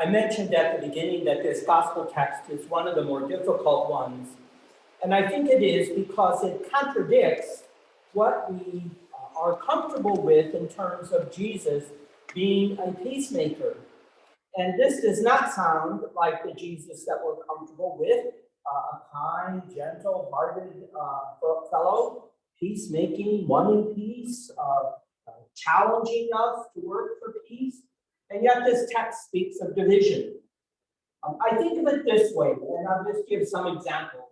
I mentioned at the beginning that this gospel text is one of the more difficult ones. And I think it is because it contradicts what we are comfortable with in terms of Jesus being a peacemaker. And this does not sound like the Jesus that we're comfortable with, a kind, gentle-hearted fellow, peacemaking, wanting peace, challenging us to work for peace. And yet this text speaks of division. I think of it this way, and I'll just give some examples.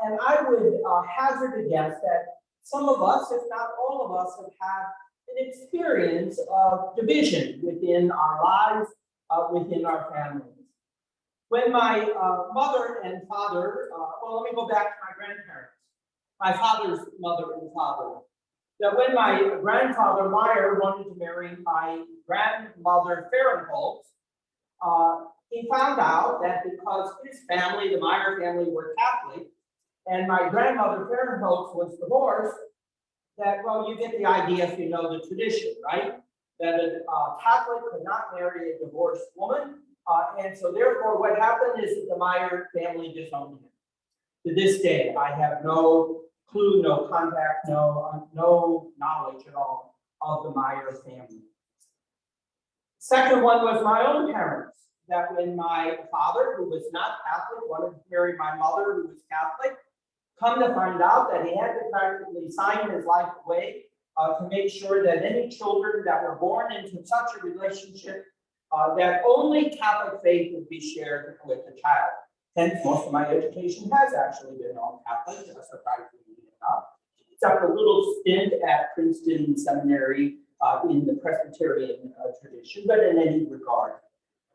And I would hazard a guess that some of us, if not all of us, have had an experience of division within our lives, within our families. When my mother and father, well, let me go back to my grandparents, my father's mother and father. That when my grandfather Meyer wanted to marry my grandmother Fahrenholtz, he found out that because his family, the Meyer family, were Catholic, and my grandmother Fahrenholtz was divorced, that, well, you get the idea if you know the tradition, right? That a Catholic could not marry a divorced woman, and so therefore what happened is that the Meyer family disowned him. To this day, I have no clue, no contact, no knowledge at all of the Meyer family. Second one was my own parents, that when my father, who was not Catholic, wanted to marry my mother, who was Catholic, come to find out that he had to practically sign his life away to make sure that any children that were born into such a relationship, that only Catholic faith would be shared with the child. Hence, most of my education has actually been all Catholic, surprisingly enough, except a little stint at Princeton Seminary in the Presbyterian tradition, but in any regard.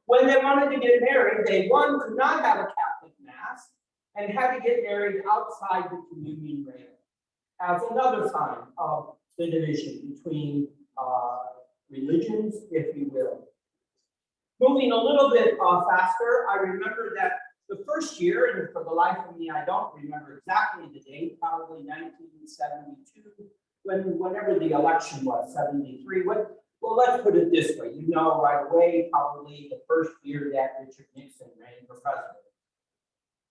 When they wanted to get married, they, one, could not have a Catholic mass and had to get married outside the communion rail as another sign of the division between religions, if you will. Moving a little bit faster, I remember that the first year, and for the life of me, I don't remember exactly the date, probably 1972, whenever the election was, 73. Well, let's put it this way. You know right away, probably the first year that Richard Nixon ran for president.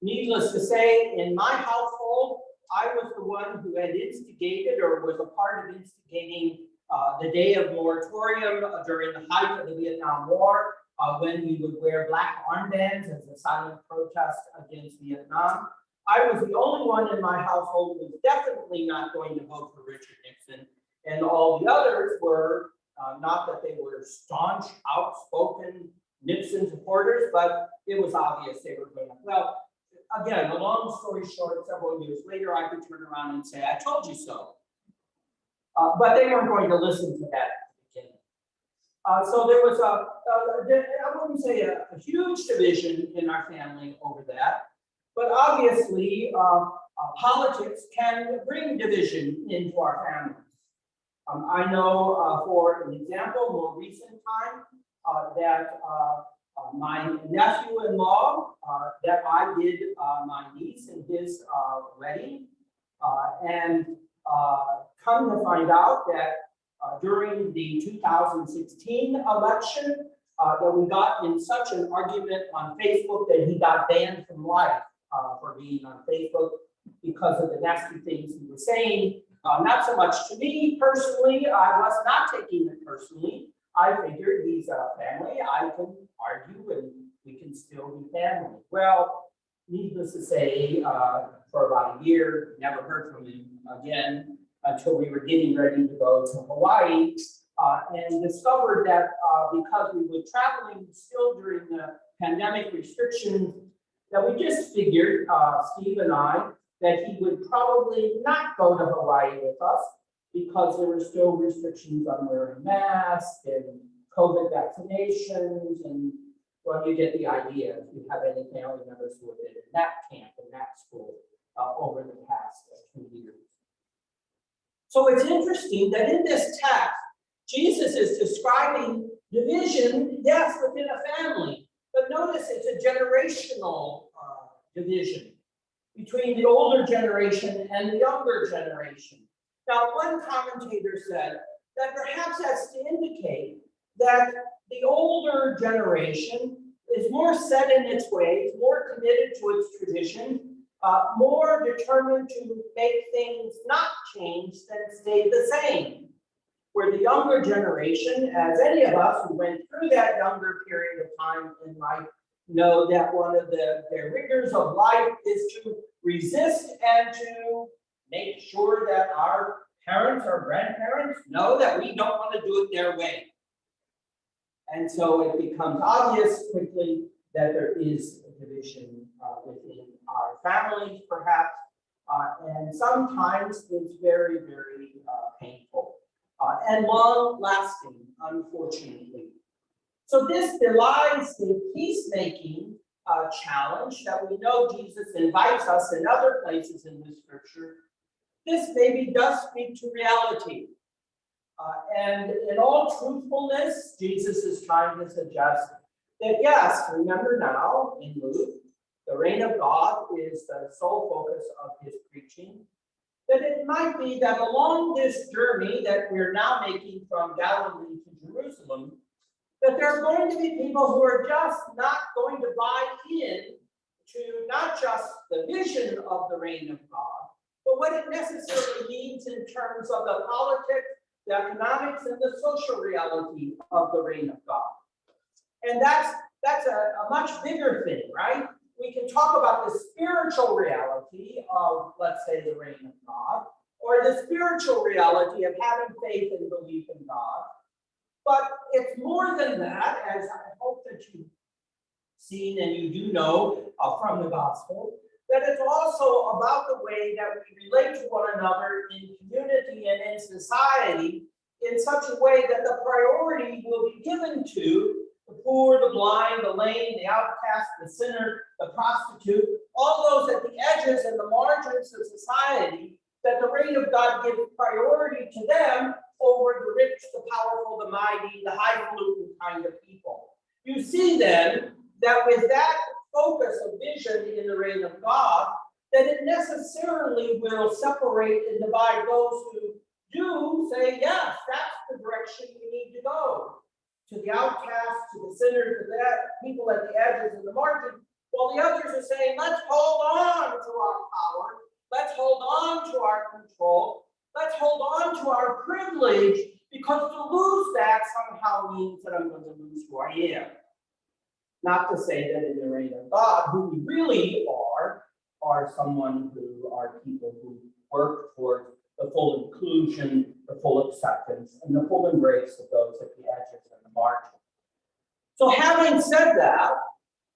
Needless to say, in my household, I was the one who had instigated or was a part of instigating the day of moratorium during the height of the Vietnam War, when we would wear black armbands as a silent protest against Vietnam. I was the only one in my household who was definitely not going to vote for Richard Nixon, and all the others were, not that they were staunch, outspoken Nixon supporters, but it was obvious they were going to. Well, again, a long story short, several years later, I could turn around and say, I told you so. But they weren't going to listen to that at the beginning. So there was I wouldn't say a huge division in our family over that, but obviously politics can bring division into our families. I know, for an example, more recent time, that my nephew-in-law, that I did my niece and his wedding, and come to find out that during the 2016 election, that we got in such an argument on Facebook that he got banned from life for being on Facebook because of the nasty things he was saying. Not so much to me personally. I was not taking it personally. I figured he's a family. I can argue and we can still be family. Well, needless to say, for about a year, never heard from him again until we were getting ready to go to Hawaii, and discovered that because we were traveling still during the pandemic restrictions, that we just figured, Steve and I, that he would probably not go to Hawaii with us because there were still restrictions on wearing masks and COVID vaccinations, and well, you get the idea if you have any family members who have been in that camp, in that school, over the past 2 years. So it's interesting that in this text, Jesus is describing division, yes, within a family, but notice it's a generational division between the older generation and the younger generation. Now, one commentator said that perhaps that's to indicate that the older generation is more set in its ways, more committed to its tradition, more determined to make things not change than stay the same. Where the younger generation, as any of us who went through that younger period of time in life, know that one of their rigors of life is to resist and to make sure that our parents or grandparents know that we don't want to do it their way. And so it becomes obvious quickly that there is a division within our families, perhaps, and sometimes it's very, very painful and long-lasting, unfortunately. So this belies the peacemaking challenge that we know Jesus invites us in other places in the scripture. This maybe does speak to reality. And in all truthfulness, Jesus is trying to suggest that, yes, remember now in Luke, the reign of God is the sole focus of his preaching. That it might be that along this journey that we're now making from Galilee to Jerusalem, that there are going to be people who are just not going to buy in to not just the vision of the reign of God, but what it necessarily means in terms of the politics, the economics, and the social reality of the reign of God. And that's a much bigger thing, right? We can talk about the spiritual reality of, let's say, the reign of God, or the spiritual reality of having faith and belief in God. But it's more than that, as I hope that you've seen and you do know from the gospel, that it's also about the way that we relate to one another in community and in society in such a way that the priority will be given to the poor, the blind, the lame, the outcast, the sinner, the prostitute, all those at the edges and the margins of society, that the reign of God gives priority to them over the rich, the powerful, the mighty, the highfalutin kind of people. You see then that with that focus of vision in the reign of God, that it necessarily will separate and divide those who do say, yes, that's the direction we need to go. To the outcasts, to the sinners, to the people at the edges and the margin, while the others are saying, let's hold on to our power, let's hold on to our control, let's hold on to our privilege, because to lose that somehow means that I'm going to lose who I am. Not to say that in the reign of God, who we really are someone who are people who work towards the full inclusion, the full acceptance, and the full embrace of those at the edges and the margin. So having said that,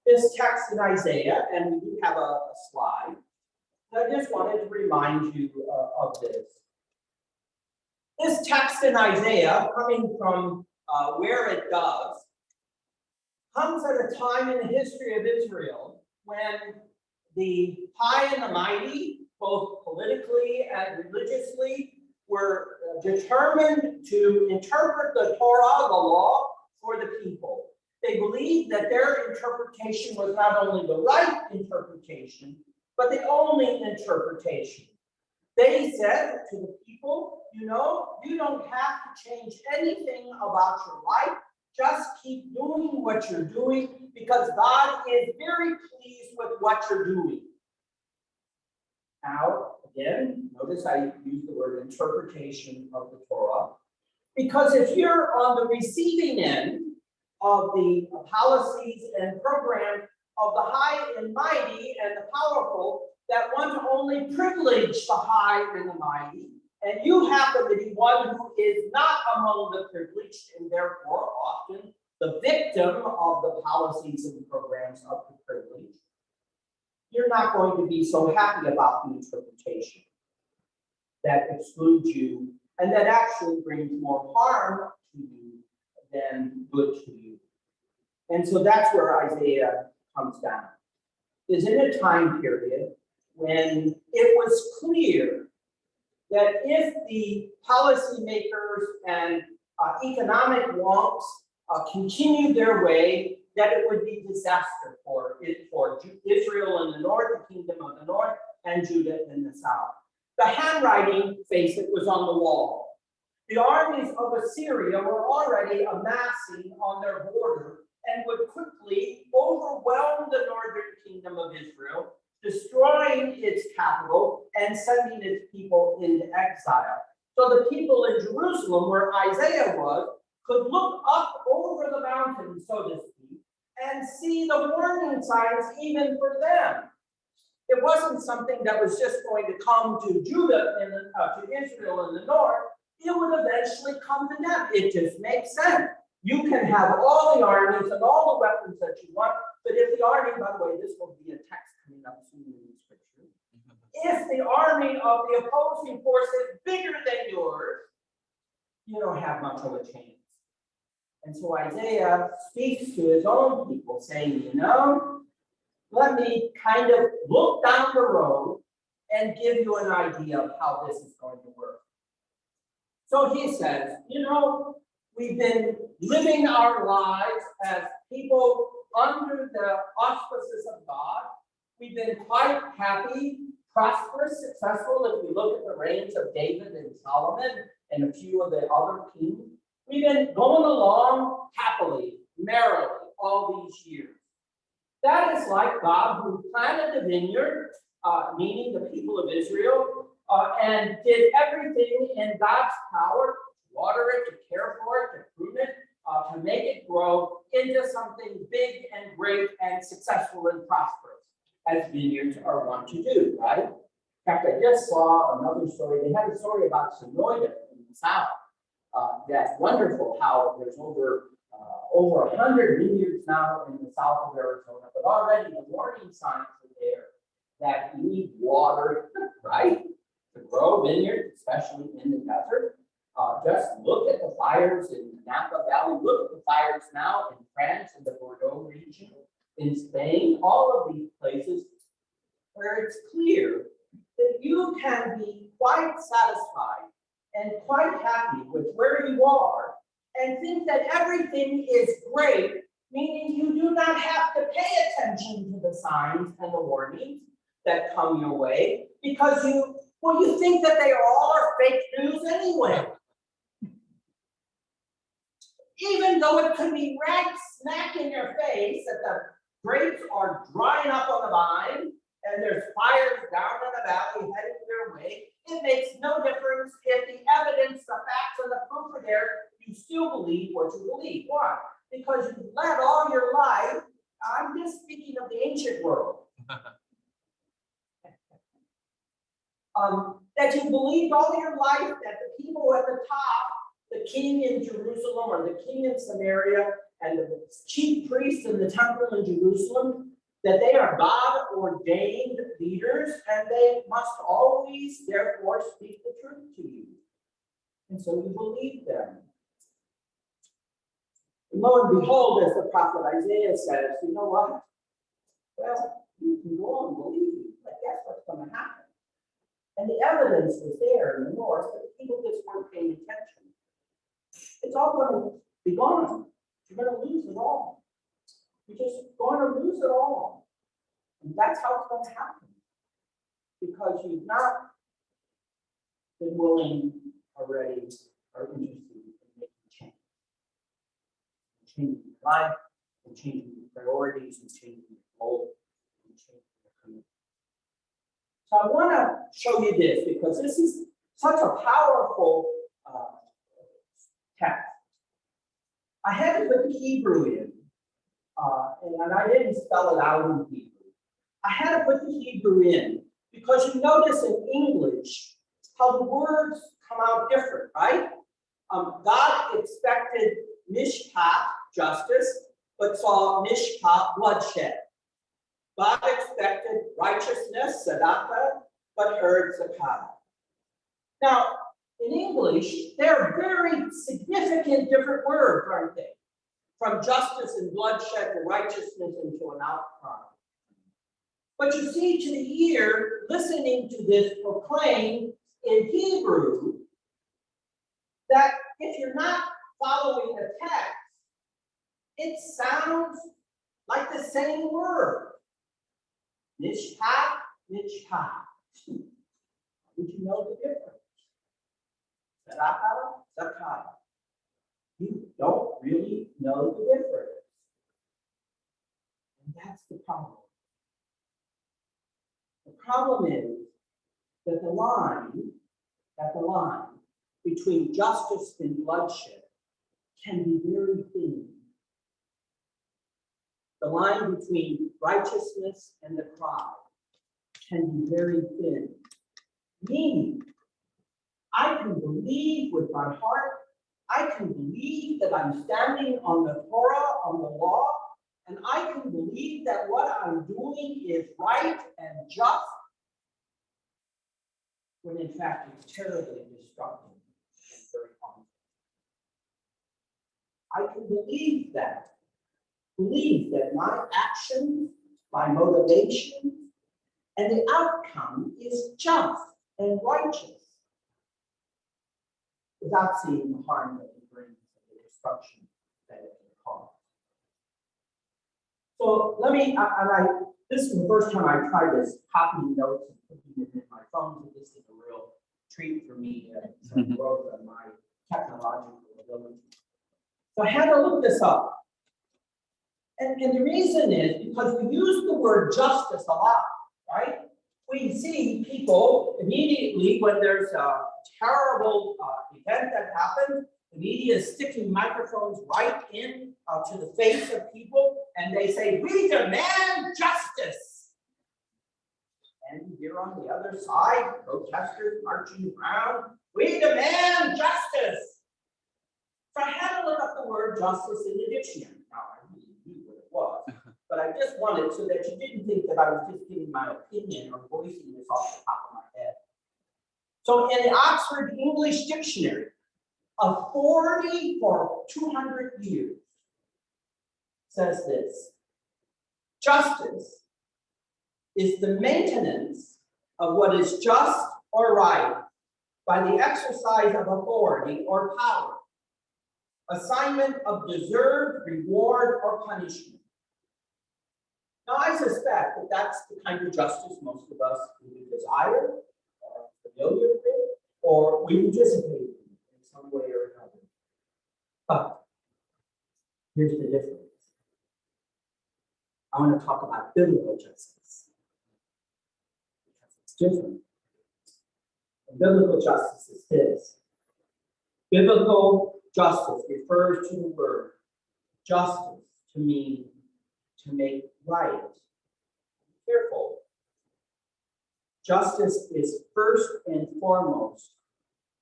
this text in Isaiah, and we do have a slide, I just wanted to remind you of this. This text in Isaiah, coming from where it does, comes at a time in the history of Israel when the high and the mighty, both politically and religiously, were determined to interpret the Torah, the law, for the people. They believed that their interpretation was not only the right interpretation, but the only interpretation. They said to the people, you know, you don't have to change anything about your life. Just keep doing what you're doing, because God is very pleased with what you're doing. Now, again, notice I use the word interpretation of the Torah, because if you're on the receiving end of the policies and programs of the high and mighty and the powerful that want to only privilege the high and the mighty, and you happen to be one who is not among the privileged and therefore often the victim of the policies and programs of the privileged, you're not going to be so happy about the interpretation that excludes you and that actually brings more harm to you than good to you. And so that's where Isaiah comes down. Is in a time period when it was clear that if the policymakers and economic wonks continued their way, that it would be disaster for Israel in the north, the kingdom of the north, and Judah in the south. The handwriting, face it, was on the wall. The armies of Assyria were already amassing on their border and would quickly overwhelm the northern kingdom of Israel, destroying its capital and sending its people into exile. So the people in Jerusalem, where Isaiah was, could look up over the mountains, so to speak, and see the warning signs even for them. It wasn't something that was just going to come to Judah and to Israel in the north. It would eventually come to them. It just makes sense. You can have all the armies and all the weapons that you want, but if the army, by the way, this will be a text coming up soon in the scripture. If the army of the opposing force is bigger than yours, you don't have much of a chance. And so Isaiah speaks to his own people, saying, let me kind of look down the road and give you an idea of how this is going to work. So he says, we've been living our lives as people under the auspices of God. We've been quite happy, prosperous, successful. If you look at the reigns of David and Solomon and a few of the other kings, we've been going along happily, merrily, all these years. That is like God who planted the vineyard, meaning the people of Israel, and did everything in God's power to water it, to care for it, to prune it, to make it grow into something big and great and successful and prosperous, as vineyards are wont to do, right? In fact, I just saw another story. They had a story about Sonoyta in the south. That's wonderful how there's over 100 vineyards now in the south of Arizona, but already the warning signs are there that you need water, right, to grow vineyards, especially in the desert. Just look at the fires in the Napa Valley. Look at the fires now in France, in the Bordeaux region, in Spain, all of these places where it's clear that you can be quite satisfied and quite happy with where you are and think that everything is great, meaning you do not have to pay attention to the signs and the warnings that come your way because you think that they all are fake news anyway. Even though it could be right smack in your face that the grapes are drying up on the vine and there's fires down in the valley heading your way, it makes no difference if the evidence, the facts, and the proof are there. You still believe what you believe. Why? Because you've led all your life. I'm just speaking of the ancient world. That you believed all your life that the people at the top, the king in Jerusalem or the king in Samaria, and the chief priests in the temple in Jerusalem, that they are God-ordained leaders, and they must always, therefore, speak the truth to you. And so you believe them. And lo and behold, as the prophet Isaiah says, you know what? Well, you can go on believing, but guess what's going to happen? And the evidence was there in the north, but the people just weren't paying attention. It's all going to be gone. You're going to lose it all. You're just going to lose it all. And that's how it's going to happen. Because you've not been willing already or interested in making change. Changing your life, and changing your priorities, and changing your goals, and changing your commitment. So I want to show you this because this is such a powerful text. I had to put the Hebrew in, and I didn't spell it out in Hebrew. I had to put the Hebrew in because you notice in English how the words come out different, right? God expected mishpat, justice, but saw mishpat, bloodshed. God expected righteousness, tzedakah, but heard zakah. Now, in English, they're very significant different words, aren't they? From justice and bloodshed to righteousness and to an outcry. But you see, to the ear, listening to this proclaimed in Hebrew, that if you're not following the text, it sounds like the same word. Mishpat, mishpat. Would you know the difference? Tzedakah, zakah. You don't really know the difference. And that's the problem. The problem is that the line between justice and bloodshed can be very thin. The line between righteousness and the crowd can be very thin. Meaning, I can believe with my heart, I can believe that I'm standing on the Torah, on the law, and I can believe that what I'm doing is right and just, when in fact it's terribly destructive and very harmful. I can believe that my actions, my motivations, and the outcome is just and righteous, without seeing the harm that it brings and the destruction that it can cause. So this is the first time I tried this copying notes and putting them in my phone, so this is a real treat for me, some growth on my technological ability. So I had to look this up. And the reason is because we use the word justice a lot, right? We see people immediately when there's a terrible event that happens, the media is sticking microphones right in to the face of people, and they say, "We demand justice." And here on the other side, protesters marching around, "We demand justice." So I had to look up the word justice in the dictionary. Now, I really knew what it was, but I just wanted so that you didn't think that I was just giving my opinion or voicing this off the top of my head. So in the Oxford English Dictionary, authority for 200 years says this: justice is the maintenance of what is just or right by the exercise of authority or power, assignment of deserved reward or punishment. Now, I suspect that that's the kind of justice most of us would desire, or familiar with, or we participate in some way or another. But here's the difference. I want to talk about biblical justice, because it's different. And biblical justice is this. Biblical justice refers to the word justice to mean to make right. Be careful. Justice is first and foremost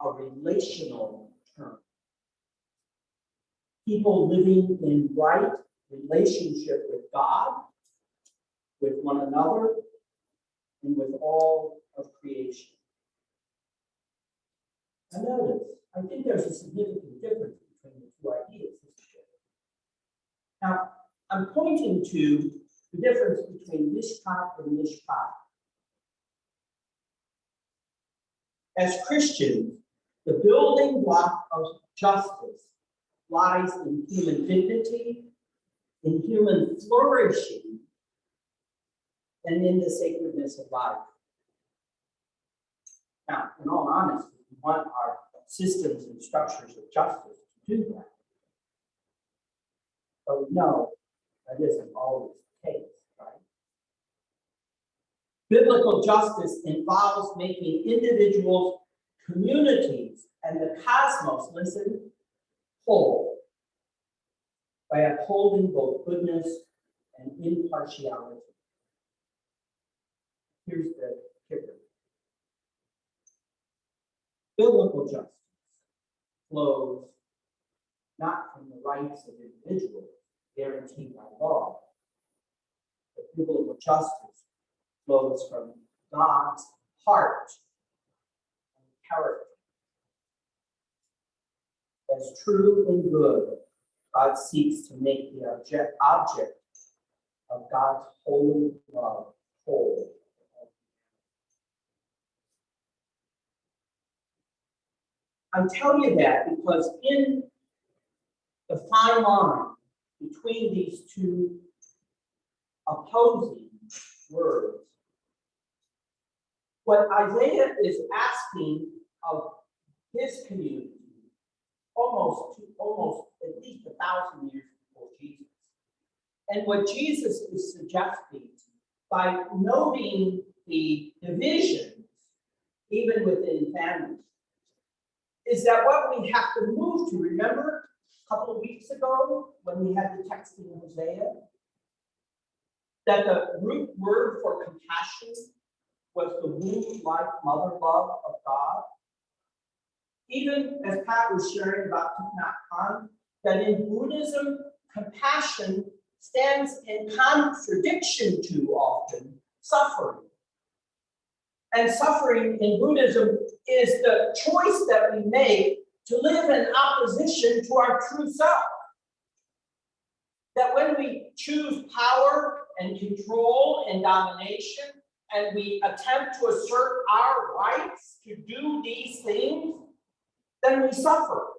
a relational term. People living in right relationship with God, with one another, and with all of creation. Now notice, I think there's a significant difference between the two ideas. Now, I'm pointing to the difference between mishpat and mishpat. As Christians, the building block of justice lies in human dignity, in human flourishing, and in the sacredness of life. Now, in all honesty, we want our systems and structures of justice to do that. But we know that isn't always the case, right? Biblical justice involves making individuals, communities, and the cosmos, listen, whole, by upholding both goodness and impartiality. Here's the kicker. Biblical justice flows not from the rights of individuals guaranteed by law, but biblical justice flows from God's heart and character. As true and good, God seeks to make the object of God's holy love whole. I tell you that because in the fine line between these two opposing words, what Isaiah is asking of his community almost at least 1,000 years before Jesus, And what Jesus is suggesting by noting the divisions, even within families, is that what we have to move to, remember a couple of weeks ago when we had the text in Hosea, that the root word for compassion was the womb-like mother love of God. Even as Pat was sharing about Thich Nhat Hanh, that in Buddhism, compassion stands in contradiction to often suffering. And suffering in Buddhism is the choice that we make to live in opposition to our true self. That when we choose power and control and domination, and we attempt to assert our rights to do these things, then we suffer,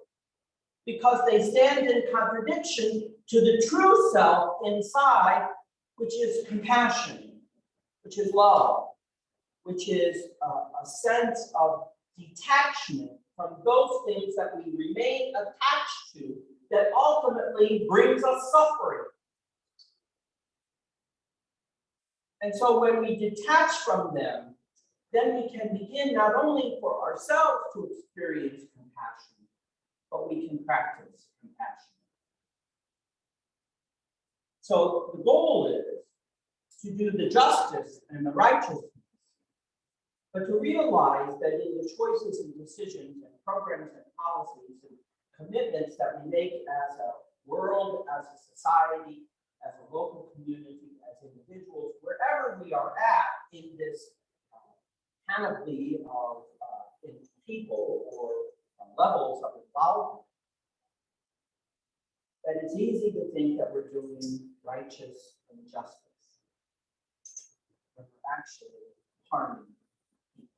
because they stand in contradiction to the true self inside, which is compassion, which is love, which is a sense of detachment from those things that we remain attached to that ultimately brings us suffering. And so when we detach from them, then we can begin not only for ourselves to experience compassion, but we can practice compassion. So the goal is to do the justice and the righteousness, but to realize that in the choices and decisions and programs and policies and commitments that we make as a world, as a society, as a local community, as individuals, wherever we are at in this panoply of people or levels of involvement, that it's easy to think that we're doing righteous and justice, when we're actually harming people.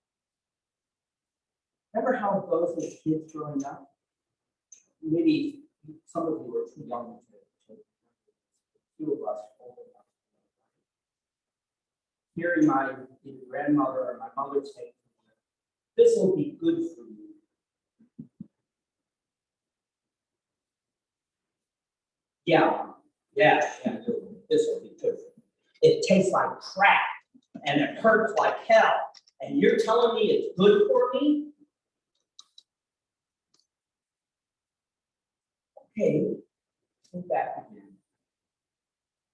Remember how it goes with kids growing up? Maybe some of you were too young to few of us old enough. Hearing my grandmother or my mother say, "This will be good for you." Yeah, this will be good for you. It tastes like crap and it hurts like hell. And you're telling me it's good for me? Okay, think back again.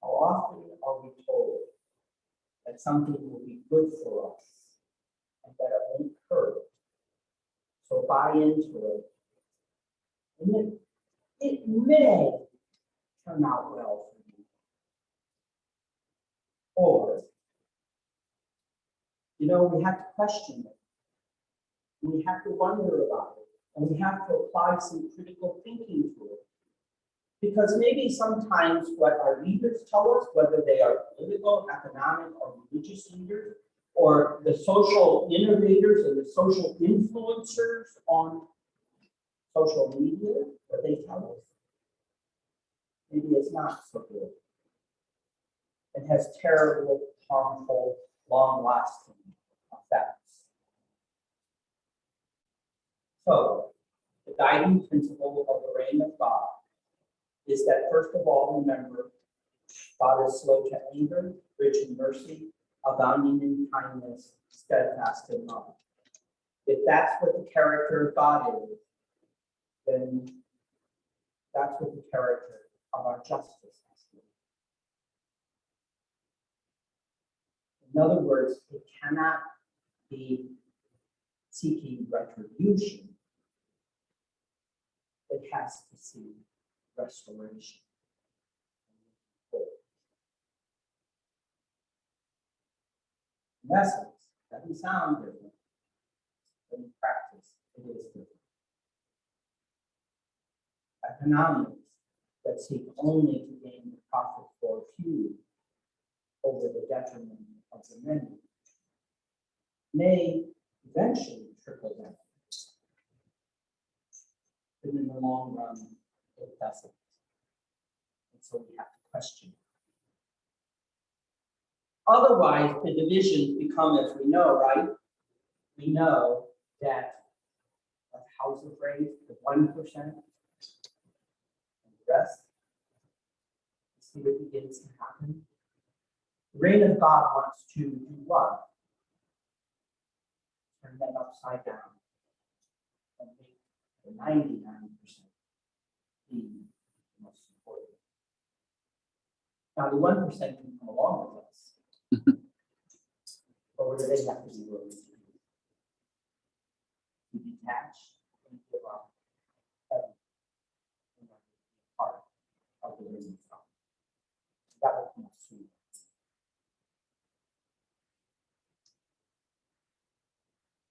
How often are we told that something will be good for us and that it won't hurt? So buy into it. And it may turn out well for you. Or, we have to question it. We have to wonder about it. And we have to apply some critical thinking to it. Because maybe sometimes what our leaders tell us, whether they are political, economic, or religious leaders, or the social innovators and the social influencers on social media, what they tell us, maybe it's not so good. It has terrible, harmful, long-lasting effects. So, the guiding principle of the reign of God is that, first of all, remember, God is slow to anger, rich in mercy, abounding in kindness, steadfast in love. If that's what the character of God is, then that's what the character of our justice has to be. In other words, it cannot be seeking retribution. It has to seek restoration. In essence, that doesn't sound different, but in practice, it is different. Economics that seek only to gain the profit for a few over the detriment of the many may eventually trickle down. But in the long run, it doesn't. And so we have to question it. Otherwise, the divisions become, as we know, right? We know that the house of raised the 1%, and the rest is see what begins to happen. The reign of God wants to do what? Turn that upside down and make the 99% be the most important. Now, the 1% can come along with us. But what do they have to be willing to do? To detach and give up heaven and be part of the risen God. That will come soon.